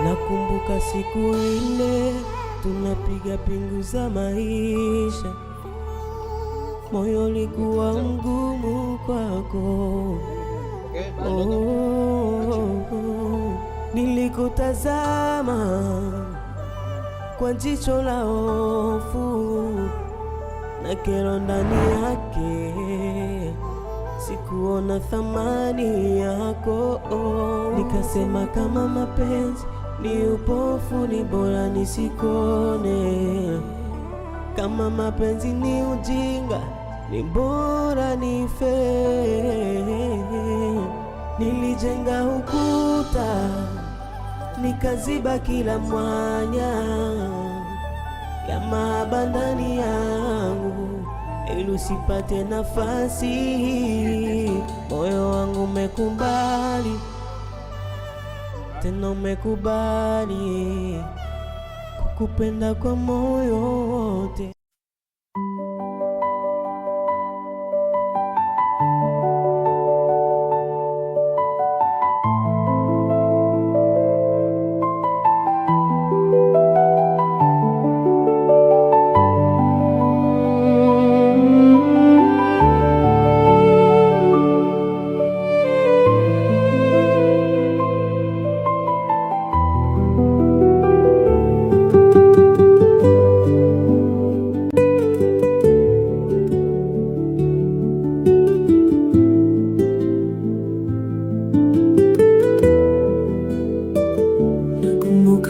Nakumbuka siku ile tunapiga pingu za maisha, moyo ulikuwa mgumu kwako. Nilikutazama kwa jicho la hofu na kero ndani yake, sikuona thamani yako. Nikasema kama mapenzi ni upofu, ni bora nisikone. Kama mapenzi ni ujinga, ni bora nife. Nilijenga ukuta, nikaziba kila mwanya ya mahaba ndani yangu, ili usipate nafasi. Moyo wangu umekubali, tena umekubali kukupenda kwa moyo wote.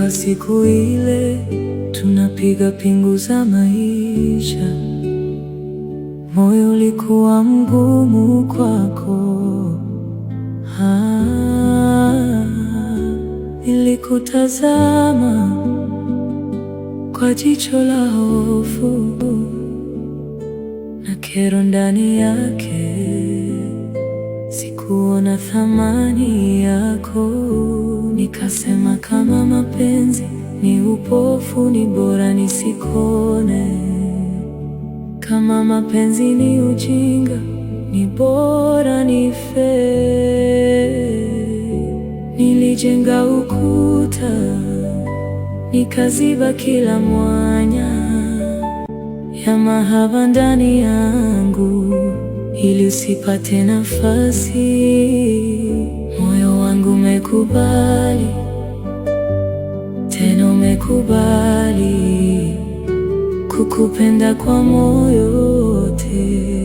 Siku ile tunapiga pingu za maisha, moyo ulikuwa mgumu kwako. Nilikutazama kwa jicho la hofu na kero ndani yake, sikuona thamani yako. Nikasema kama mapenzi ni upofu, ni bora nisikone. Kama mapenzi ni ujinga, ni bora nife. Nilijenga ukuta, nikaziba kila mwanya ya mahaba ndani yangu, ili usipate nafasi. Moyo wangu umekubali, tena umekubali kukupenda kwa moyo wote.